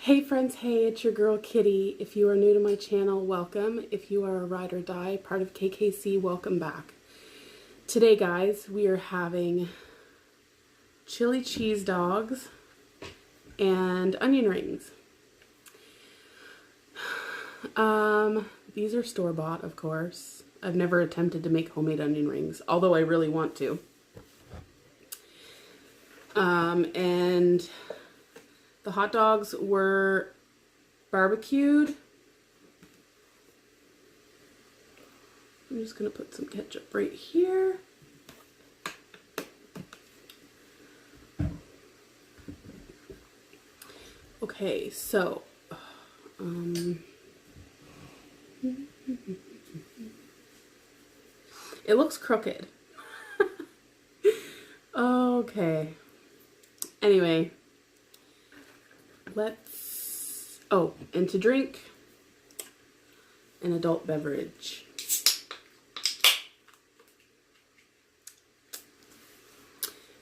Hey friends, hey, it's your girl Kitty. If you are new to my channel, welcome. If you are a ride or die, part of KKC, welcome back. Today, guys, we are having chili cheese dogs and onion rings. These are store-bought, of course. I've never attempted to make homemade onion rings, although I really want to. And the hot dogs were barbecued. I'm just going to put some ketchup right here. Okay, so, it looks crooked. Okay. Anyway, and to drink, an adult beverage.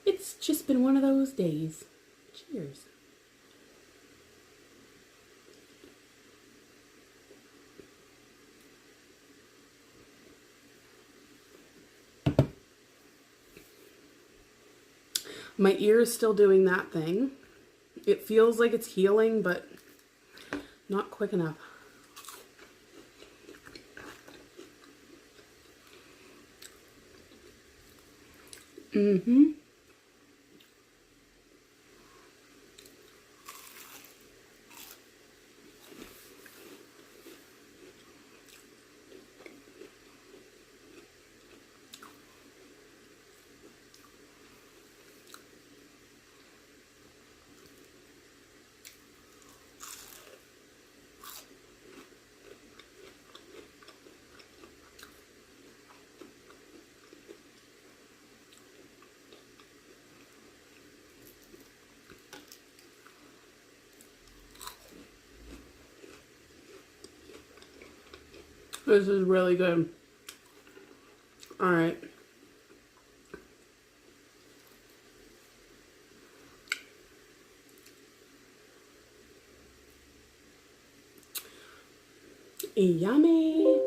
It's just been one of those days. Cheers. My ear is still doing that thing. It feels like it's healing, but not quick enough. This is really good. All right. Yummy.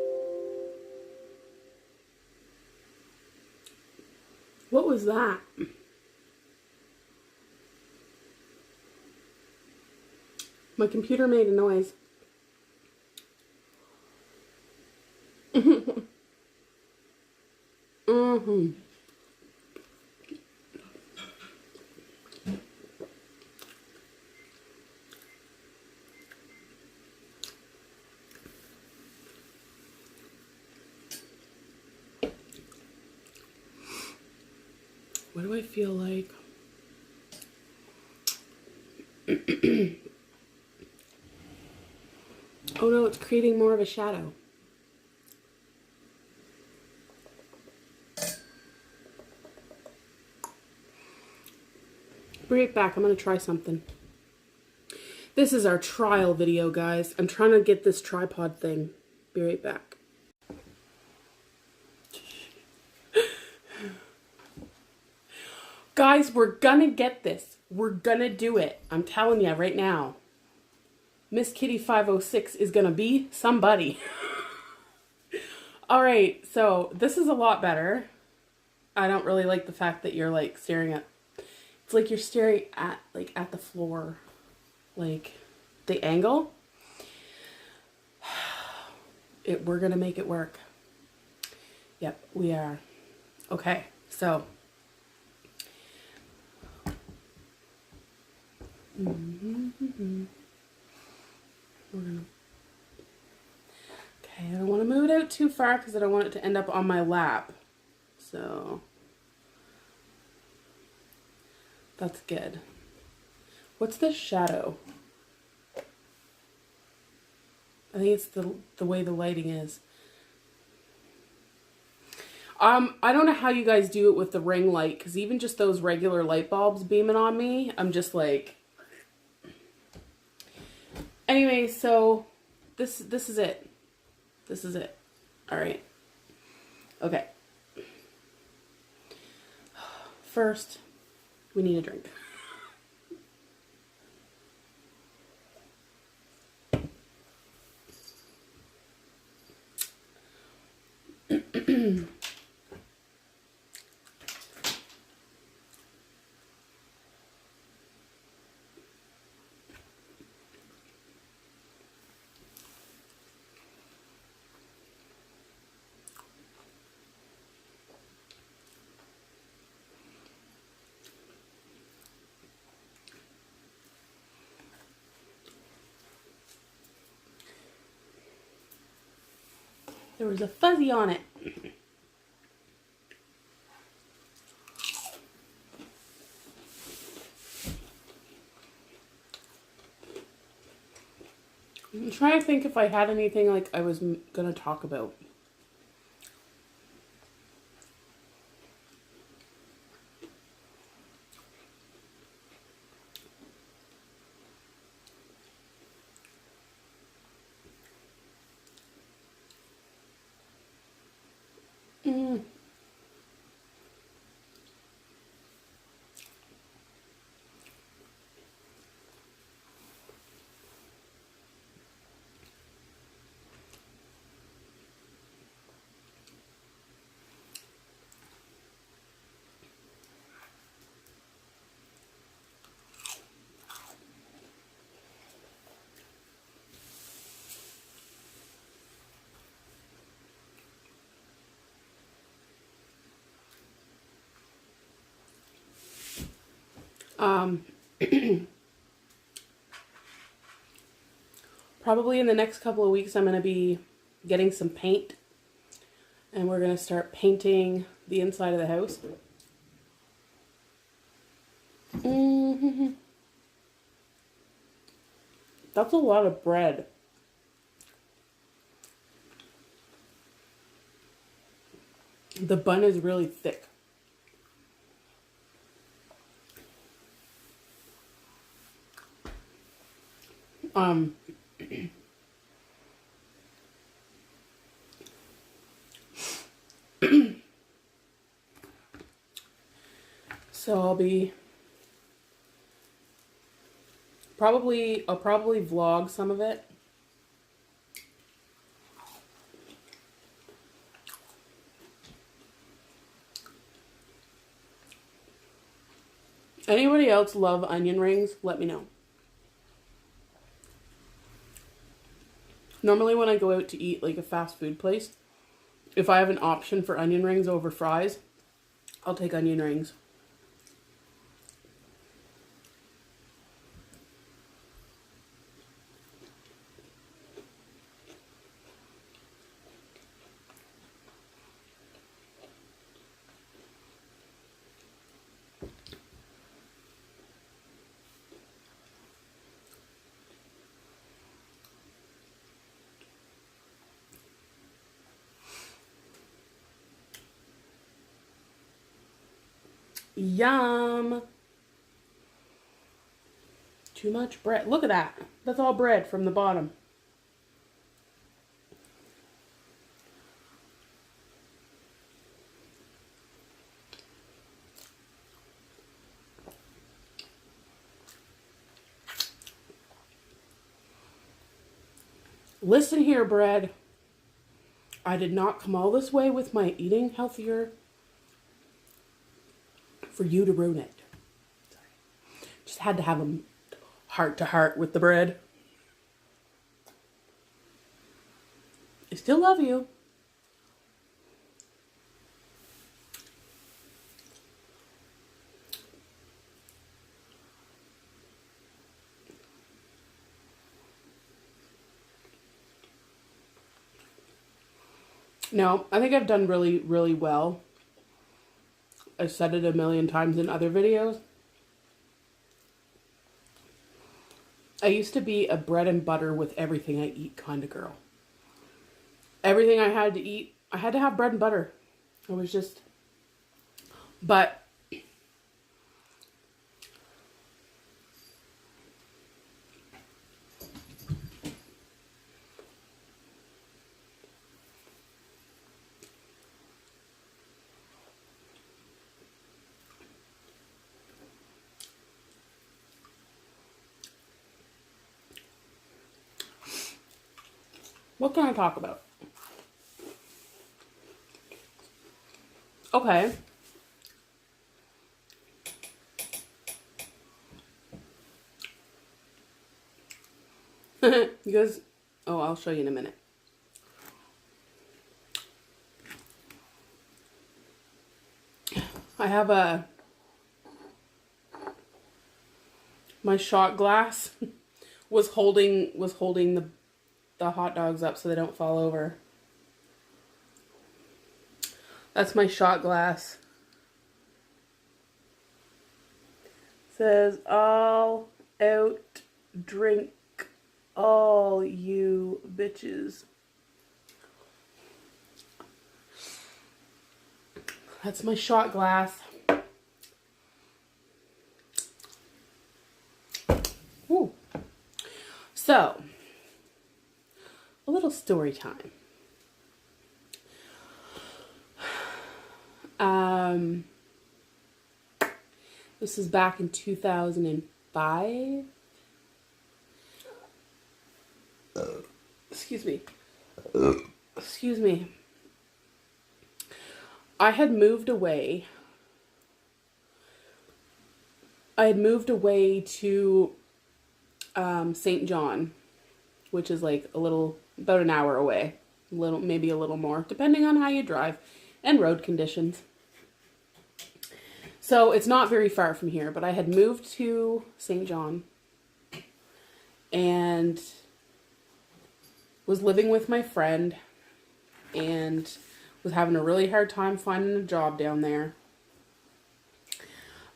What was that? My computer made a noise. What do I feel like? Oh no, it's creating more of a shadow. Be right back. I'm going to try something. This is our trial video, guys. I'm trying to get this tripod thing. Be right back. Guys, we're gonna get this. We're gonna do it. I'm telling you right now. Miss Kitty 506 is gonna be somebody. Alright, so this is a lot better. I don't really like the fact that you're like staring at... It's like you're staring at at the floor. Like the angle. We're gonna make it work. Yep, we are. Okay, so... We're gonna... Okay, I don't want to move it out too far because I don't want it to end up on my lap. So that's good. What's this shadow? I think it's the way the lighting is. I don't know how you guys do it with the ring light, because even just those regular light bulbs beaming on me, I'm just like... Anyway, so this is it. This is it. All right. Okay. First, we need a drink. There was a fuzzy on it. I'm trying to think if I had anything like I was gonna talk about. Mm. Um, Probably in the next couple of weeks, I'm going to be getting some paint, and we're going to start painting the inside of the house. That's a lot of bread. The bun is really thick. So I'll probably vlog some of it. Anybody else love onion rings? Let me know. Normally when I go out to eat like a fast food place, if I have an option for onion rings over fries, I'll take onion rings. Yum! Too much bread. Look at that. That's all bread from the bottom. Listen here, bread. I did not come all this way with my eating healthier for you to ruin it. Sorry. Just had to have a heart to heart with the bread. I still love you. No, I think I've done really, really well. I've said it a million times in other videos. I used to be a bread and butter with everything I eat kind of girl. Everything I had to eat, I had to have bread and butter. It was just, but what can I talk about? Okay. You guys, oh, I'll show you in a minute. I have my shot glass was holding the hot dogs up so they don't fall over. That's my shot glass. It says, "All out, drink all you bitches." That's my shot glass. Ooh. So, a little story time. This is back in 2005. Excuse me. Excuse me. I had moved away. To St. John, which is like about an hour away. Maybe a little more, depending on how you drive and road conditions. So it's not very far from here, but I had moved to St. John and was living with my friend and was having a really hard time finding a job down there.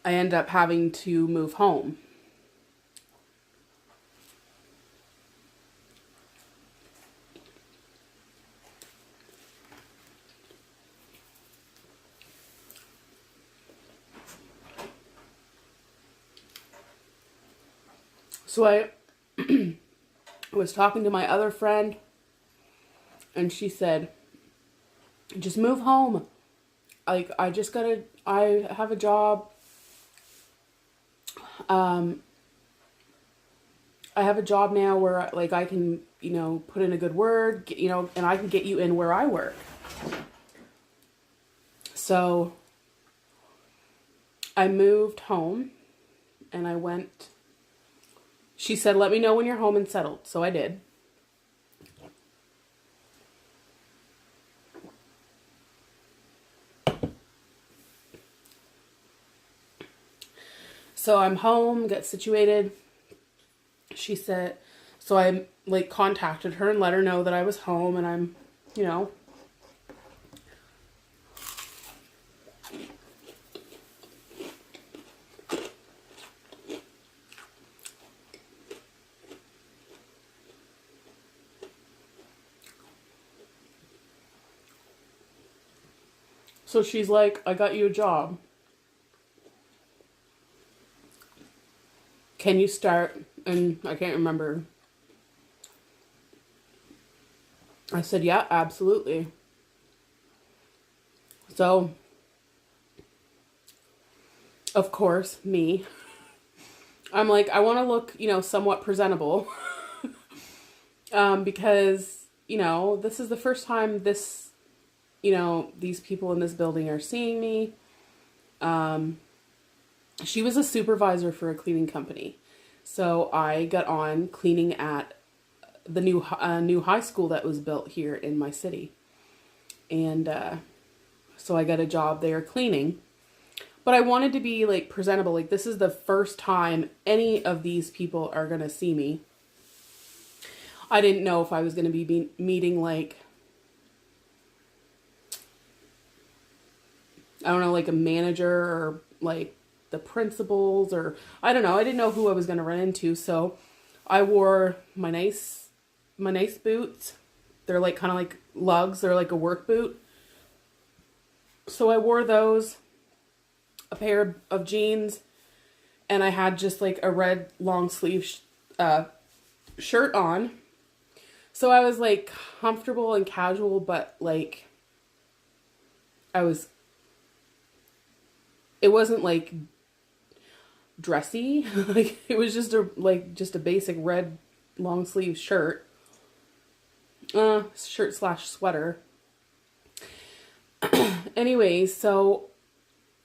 I ended up having to move home. So I was talking to my other friend, and she said, "Just move home. Like, I have a job. I have a job now where, like, I can, put in a good word, and I can get you in where I work." So I moved home, and I went. She said, "Let me know when you're home and settled." So I did. So I'm home, get situated. She said, so I contacted her and let her know that I was home and I'm, So she's like, "I got you a job. Can you start?" And I can't remember. I said, "Yeah, absolutely." So, of course, me. I'm like, I want to look, somewhat presentable. Because, this is the first time these people in this building are seeing me. She was a supervisor for a cleaning company. So I got on cleaning at the new high school that was built here in my city. And so I got a job there cleaning. But I wanted to be presentable. Like, this is the first time any of these people are going to see me. I didn't know if I was going to be meeting I don't know, a manager or the principals, or I don't know. I didn't know who I was going to run into. So I wore my nice boots. They're kind of like lugs. They're like a work boot. So I wore those, a pair of jeans, and I had just a red long sleeve shirt on. So I was comfortable and casual, but it wasn't dressy. It was just a basic red long sleeve shirt. Shirt/sweater. Anyways, so,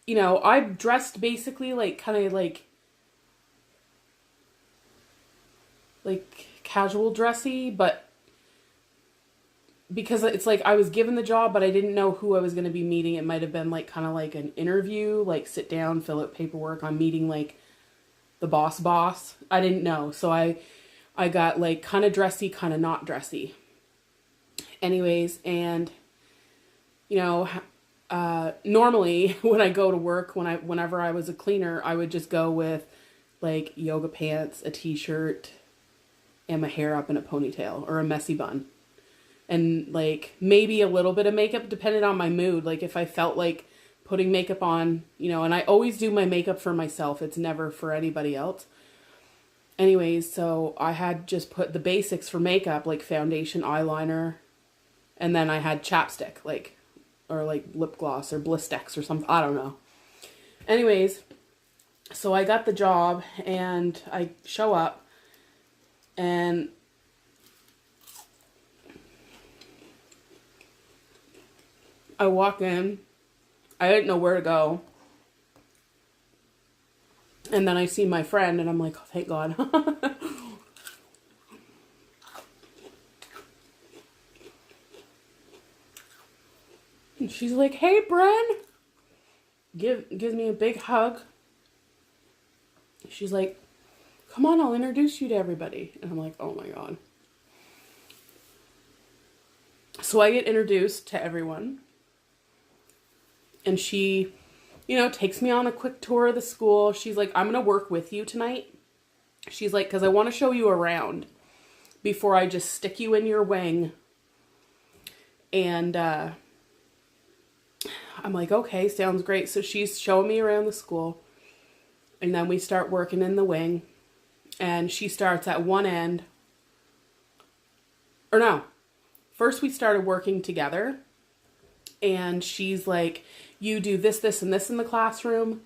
you know, I dressed basically like kind of like casual dressy, but because it's like I was given the job, but I didn't know who I was going to be meeting. It might have been like kind of like an interview, like sit down, fill out paperwork. I'm meeting like the boss. I didn't know. So I got like kind of dressy, kind of not dressy. Anyways, and you know, normally when I go to work, whenever I was a cleaner, I would just go with like yoga pants, a t-shirt, and my hair up in a ponytail or a messy bun. And like maybe a little bit of makeup depending on my mood. Like if I felt like putting makeup on, you know, and I always do my makeup for myself. It's never for anybody else. Anyways, so I had just put the basics for makeup, like foundation, eyeliner, and then I had chapstick, like, or like lip gloss or Blistex or something. I don't know. Anyways, so I got the job and I show up and I walk in. I didn't know where to go. And then I see my friend and I'm like, oh, thank God. And she's like, hey, Bren. Gives me a big hug. She's like, come on, I'll introduce you to everybody. And I'm like, oh my God. So I get introduced to everyone. And she, you know, takes me on a quick tour of the school. She's like, I'm going to work with you tonight. She's like, because I want to show you around before I just stick you in your wing. And I'm like, okay, sounds great. So she's showing me around the school. And then we start working in the wing. And she starts at one end. Or no. First we started working together. And she's like, you do this, this, and this in the classroom.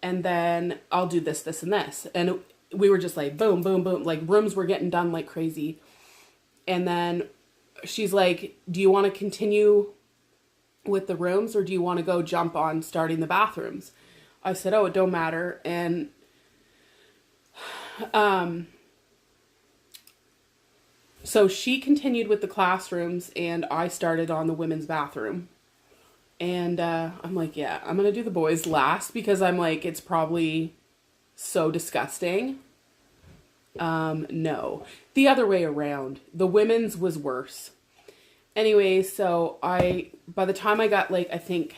And then I'll do this, this, and this. And we were just like, boom, boom, boom. Like rooms were getting done like crazy. And then she's like, do you want to continue with the rooms or do you want to go jump on starting the bathrooms? I said, oh, it don't matter. And so she continued with the classrooms and I started on the women's bathroom. And I'm like, yeah, I'm going to do the boys last because I'm like, it's probably so disgusting. No. The other way around. The women's was worse. Anyway, so by the time I got like, I think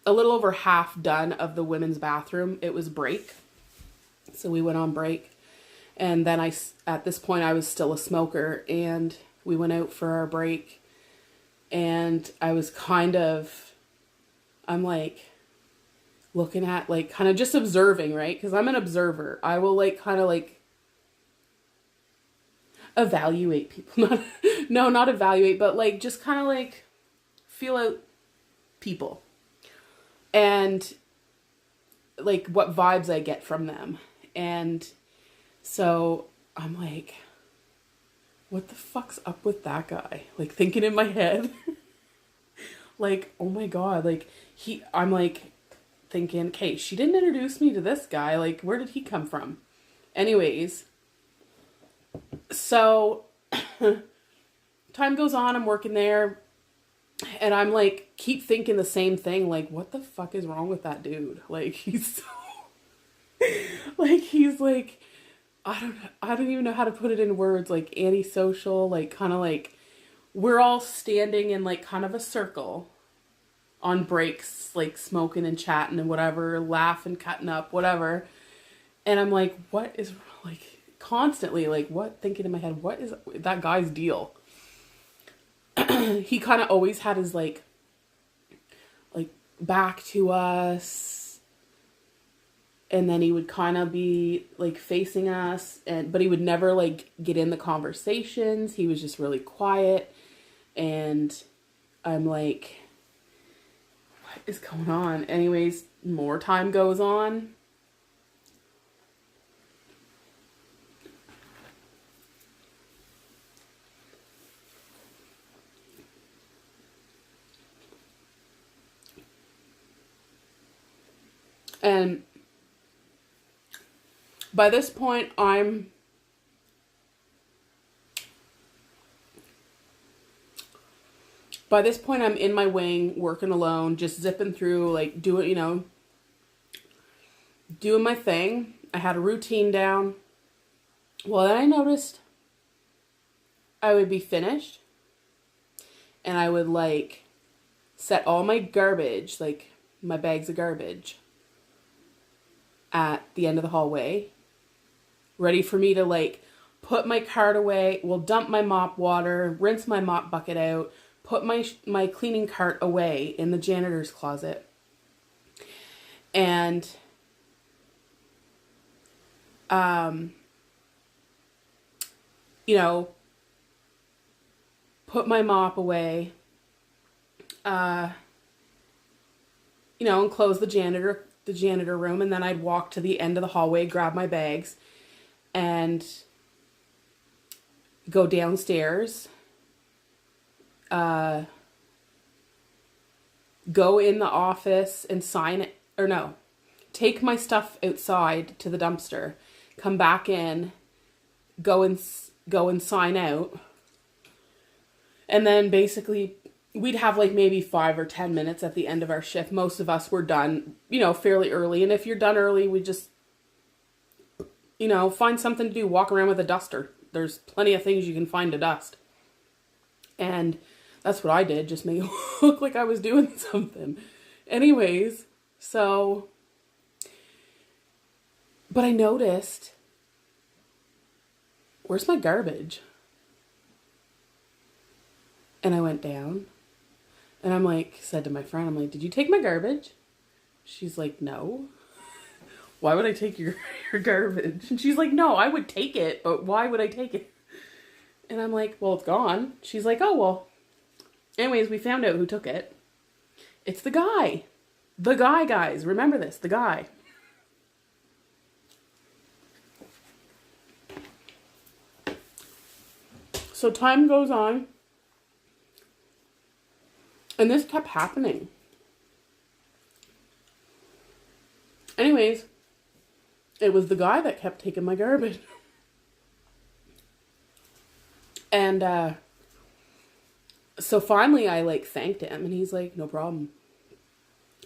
a little over half done of the women's bathroom, it was break. So we went on break. And then at this point, I was still a smoker and we went out for our break. And I was I'm like looking at like kind of just observing, right? Because I'm an observer. I will like kind of like evaluate people. Not evaluate, but like just kind of like feel out people. And like what vibes I get from them. And so I'm like, what the fuck's up with that guy? Like thinking in my head, like, oh my God, like I'm like thinking, okay, she didn't introduce me to this guy. Like, where did he come from? Anyways, so time goes on, I'm working there and I'm like, keep thinking the same thing. Like, what the fuck is wrong with that dude? Like, he's so, like, he's like, I don't even know how to put it in words, like antisocial, like kind of like we're all standing in like kind of a circle on breaks, like smoking and chatting and whatever, laughing, cutting up, whatever. And I'm like, what is like constantly like what thinking in my head, what is that guy's deal? He kind of always had his like back to us. And then he would kind of be like facing us but he would never like get in the conversations. He was just really quiet. And I'm like, what is going on? Anyways, more time goes on. And by this point, I'm in my wing, working alone, just zipping through, like, doing my thing. I had a routine down. Well, then I noticed I would be finished, and I would, like, set all my garbage, like, my bags of garbage, at the end of the hallway, ready for me to, like, put my cart away, dump my mop water, rinse my mop bucket out, put my cleaning cart away in the janitor's closet, and put my mop away, and close the janitor room, and then I'd walk to the end of the hallway, grab my bags, and go downstairs, go in the office and take my stuff outside to the dumpster, come back in, go and sign out, and then basically we'd have like maybe 5 or 10 minutes at the end of our shift. Most of us were done, fairly early, and if you're done early, we just, find something to do, walk around with a duster. There's plenty of things you can find to dust. And that's what I did, just make it look like I was doing something. Anyways, but I noticed, where's my garbage? And I went down, and said to my friend, I'm like, did you take my garbage? She's like, no. Why would I take your garbage? And she's like, no, I would take it, but why would I take it? And I'm like, well, it's gone. She's like, oh, well. Anyways, we found out who took it. It's the guy. The guy, guys. Remember this, the guy. So time goes on, and this kept happening. Anyways, it was the guy that kept taking my garbage. And so finally I thanked him, and he's like, no problem.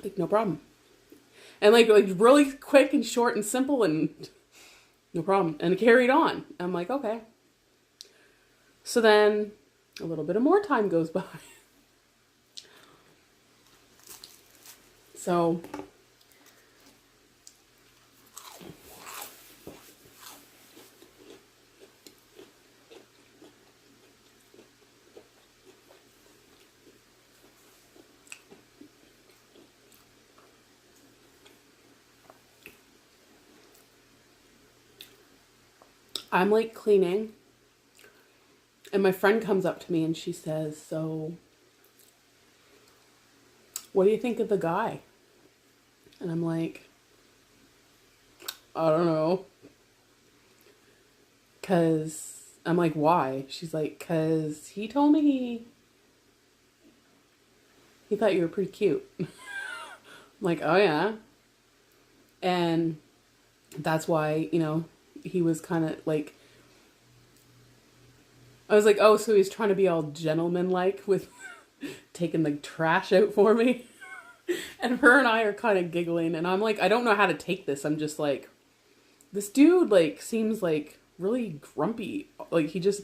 Like, no problem. And like really quick and short and simple, and no problem. And it carried on. I'm like, okay. So then a little bit of more time goes by. So I'm like cleaning, and my friend comes up to me and she says, so what do you think of the guy? And I'm like, I don't know. I'm like, why? She's like, because he told me he thought you were pretty cute. I'm like, oh yeah. And that's why, he was kind of like, I was like, oh, so he's trying to be all gentleman-like with taking the trash out for me. And her and I are kind of giggling, and I'm like, I don't know how to take this. I'm just like, this dude seems like really grumpy. Like, he just,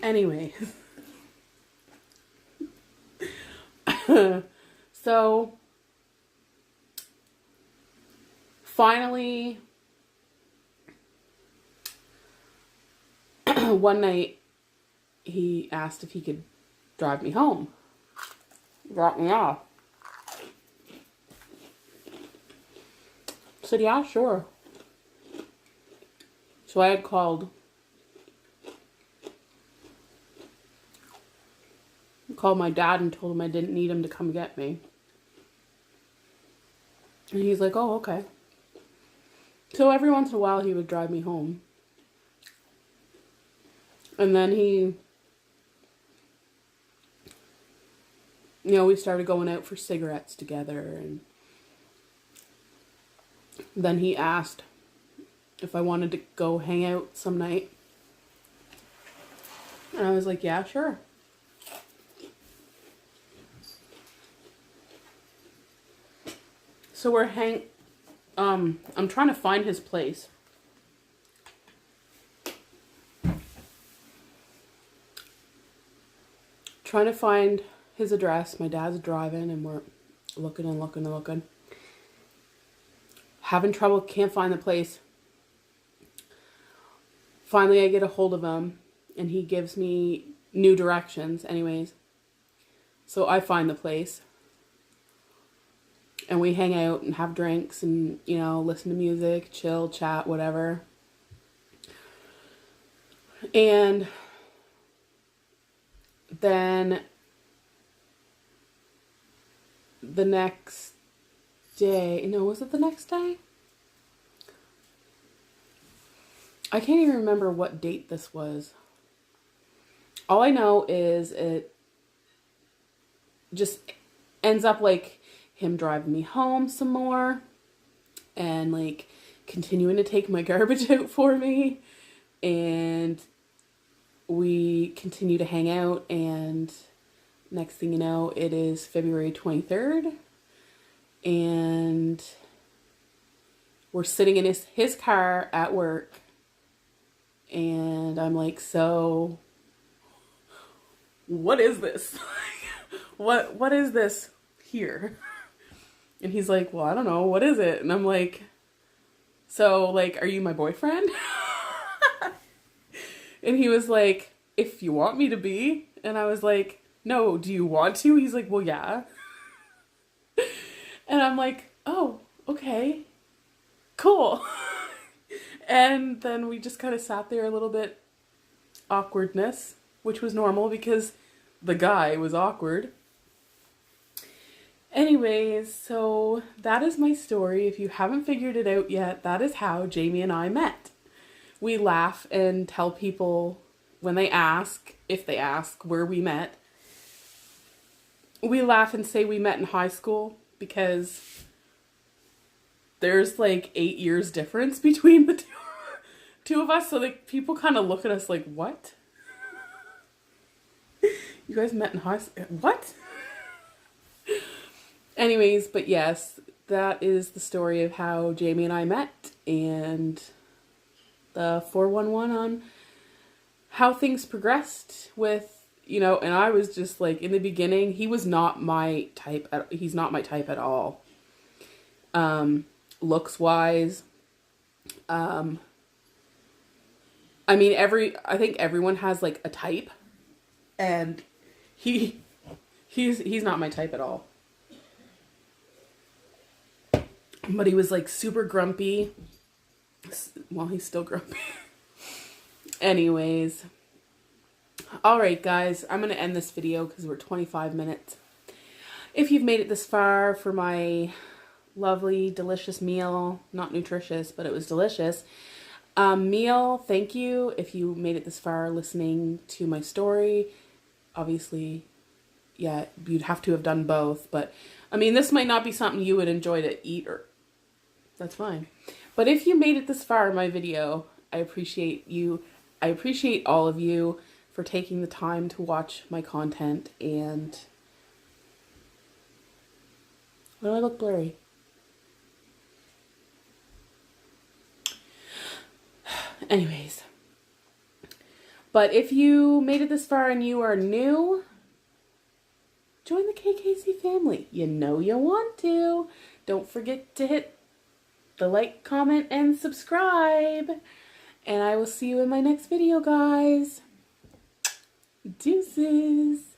anyway. So finally, one night he asked if he could drive me home, drop me off. I said, yeah, sure. So I had called my dad and told him I didn't need him to come get me. And he's like, oh, okay. So every once in a while he would drive me home. And then he you know, we started going out for cigarettes together, and then he asked if I wanted to go hang out some night. And I was like, yeah, sure. So we're I'm trying to find his place. Trying to find his address. My dad's driving and we're looking and looking and looking. Having trouble, can't find the place. Finally, I get a hold of him and he gives me new directions anyways. So I find the place. And we hang out and have drinks and, you know, listen to music, chill, chat, whatever. And then the next day, no, was it the next day? I can't even remember what date this was. All I know is it just ends up like him driving me home some more and like continuing to take my garbage out for me, and we continue to hang out, and next thing you know, it is February 23rd and we're sitting in his car at work, and I'm like, so what is this? what is this here? And he's like, well, I don't know, what is it? And I'm like, so like, are you my boyfriend? And he was like, if you want me to be. And I was like, no, do you want to? He's like, well, yeah. And I'm like, oh, okay, cool. And then we just kind of sat there a little bit, awkwardness, which was normal because the guy was awkward. Anyways, so that is my story. If you haven't figured it out yet, that is how Jamie and I met. We laugh and tell people when they ask, if they ask where we met, we laugh and say we met in high school because there's like 8 years difference between the two of us. So like people kind of look at us like, what? You guys met in high school? What? Anyways, but yes, that is the story of how Jamie and I met, and the 411 on how things progressed with, you know, and I was just like, in the beginning, he was not my type. He's not my type at all. Looks wise. I mean, I think everyone has like a type, and he's not my type at all. But he was like super grumpy. Well, he's still grumpy. Anyways. Alright guys, I'm going to end this video because we're 25 minutes. If you've made it this far for my lovely, delicious meal, not nutritious, but it was delicious, meal, thank you. If you made it this far listening to my story, obviously, yeah, you'd have to have done both. But, I mean, this might not be something you would enjoy to eat, or that's fine. But if you made it this far in my video, I appreciate you. I appreciate all of you for taking the time to watch my content. And why do I look blurry? Anyways. But if you made it this far and you are new, join the KKC family. You know you want to. Don't forget to hit the like, comment, and subscribe. And I will see you in my next video, guys. Deuces.